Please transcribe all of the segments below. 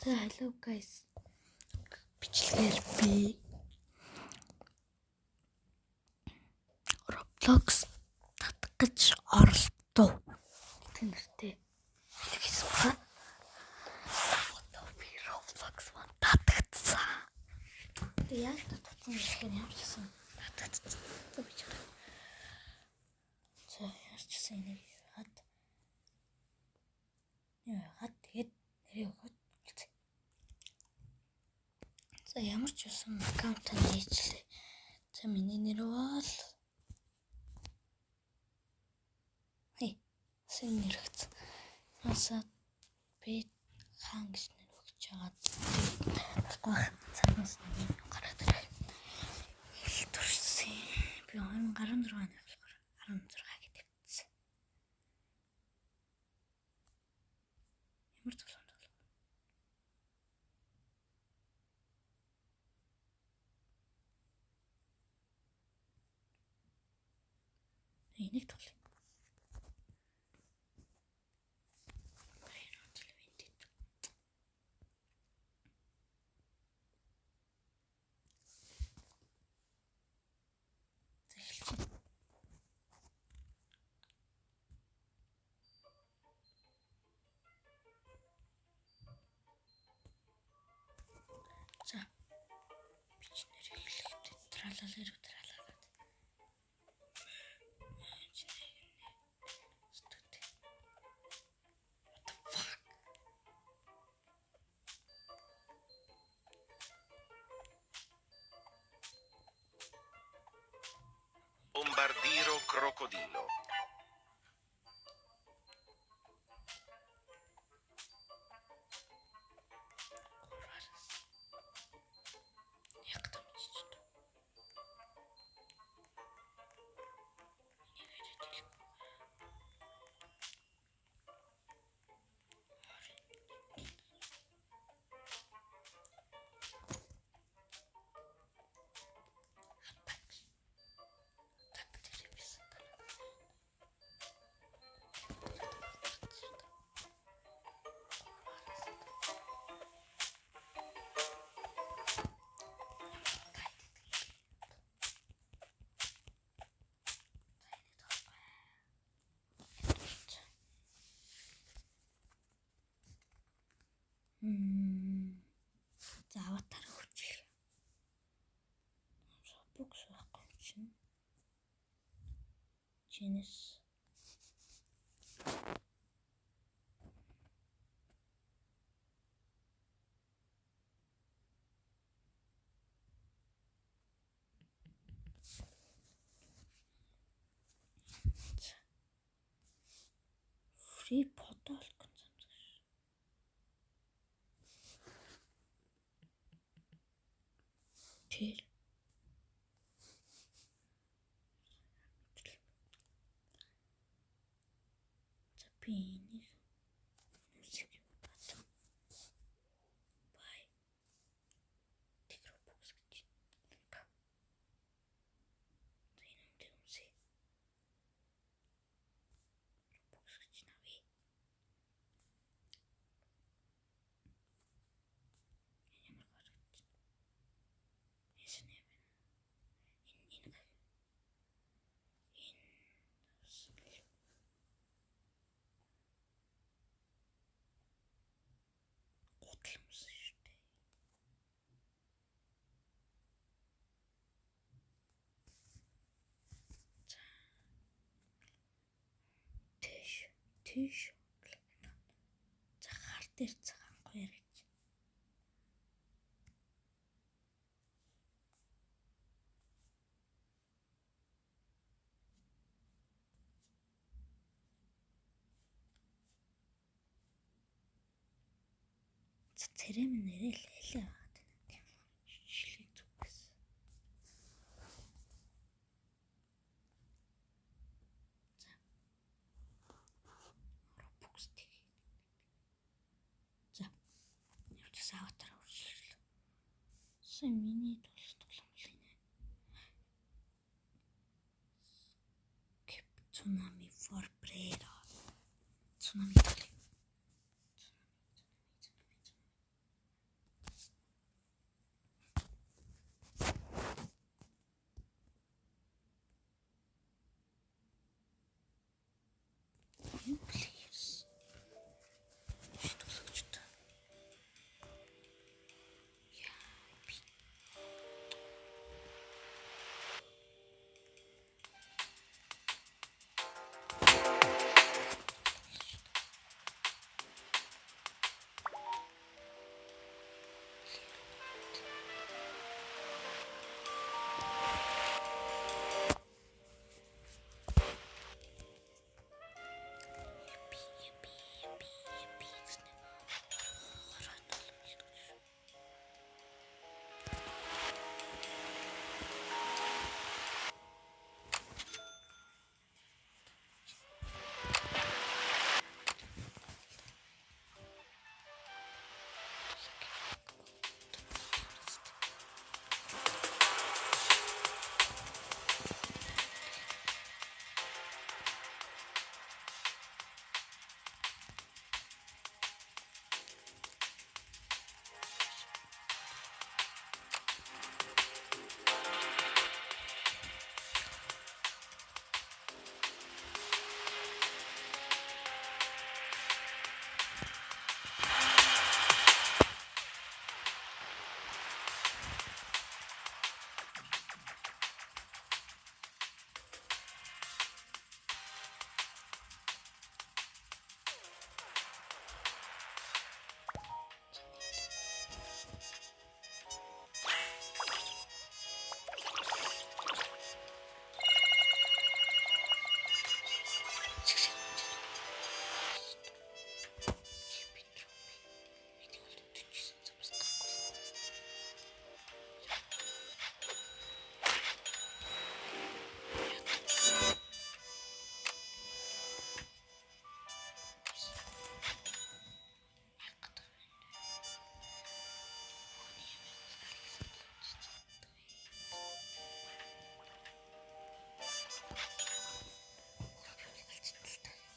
За hello guys. Бичлэгээр би Roblox татах гэж оролдов. Тэг нэртэй хэлсэн ба. Одоо би Roblox татагдсан. Тэг яаж татагдсан гэхээр ямар ч юм татагдсан. Тэг би чад. За яаж ч юм нэг хад. Тэгээд нэрээ өгөөд үлдээ. За ямар ч юм аккаунт нээчлээ. За миний нэр бол сэн нэр өгсөн. Насаа би хаан гэж нэр өгч байгаа. Гах цагаас нэг гараад ирэх. Их туршсан. Би 2016 оны болохоор 16 гэдэг хэвчээ. Ямар тулганд бол. Энийг тул. За бичнэр хэлэхдээ тралалэр тралалаад. Bombardiro crocodilo. За аватар хурцлаа. Roblox байхгүй чинь. Чинэс. Free photo тэр за би энийг нүсэг бат бай тэг Roblox гэж энэ юм үсэ Roblox гэж навэ ямар гарч эсэнэ Тийш. За хар дээр цагаан хоёр гэж. За цэрэм нэрэл хэлээ аваад байна. Шлиг зүгээс. За. Roblox тийг. За. Явж аватар хурцлаа. Сэн миний тулгамлын. Tsunami for Brera. Tsunami.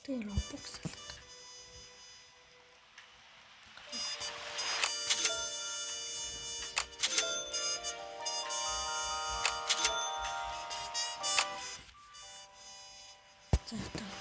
Тэгээ Roblox алга. За таа.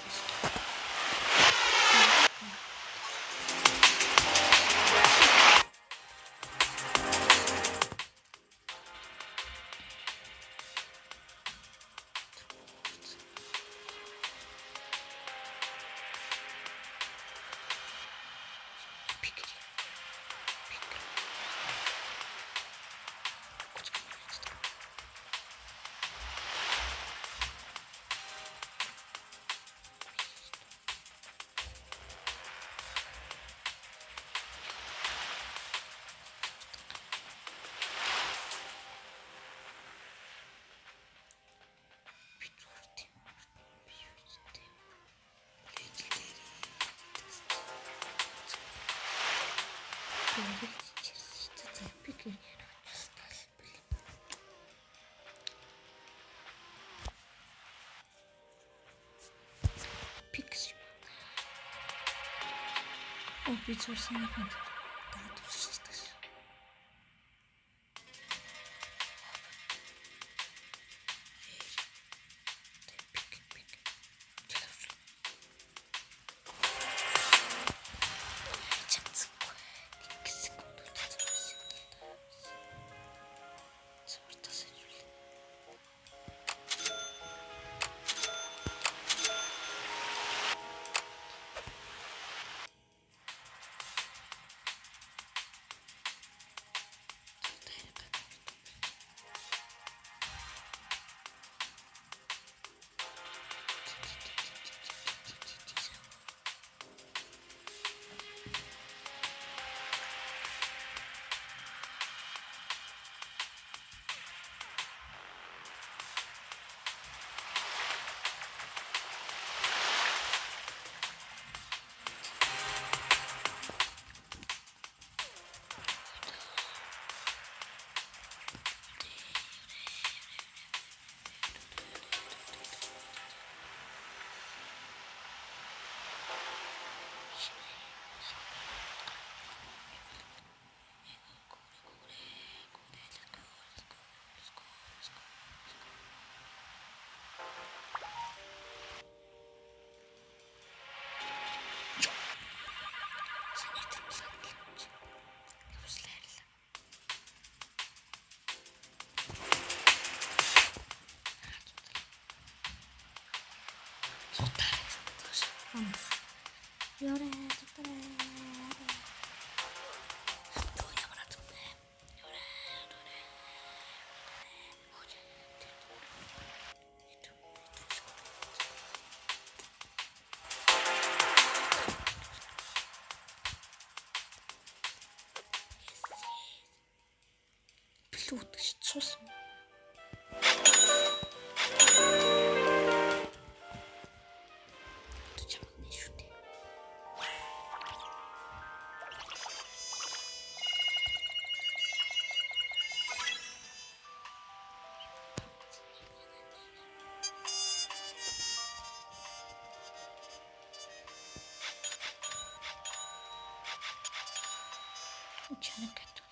Би зурсан юм. Даад үсчихдэг. Ёрэ зүтрэ. Тоо ямар атгүнэ. Ёрэ. Плют цус. Чараг гэдэг.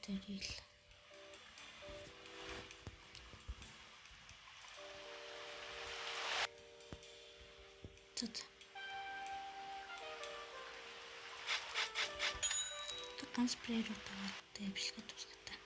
дэрил. Тэт. Ганц спрей рутаа дэвшлээ тусгатай.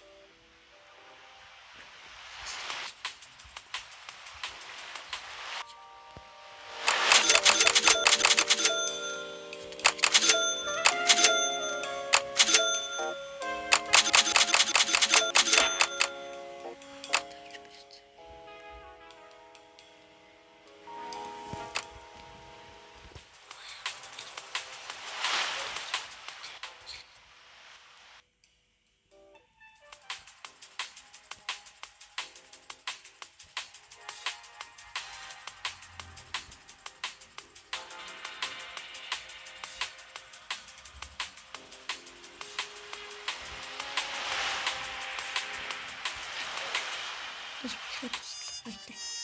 Тэс бишээ тусгай.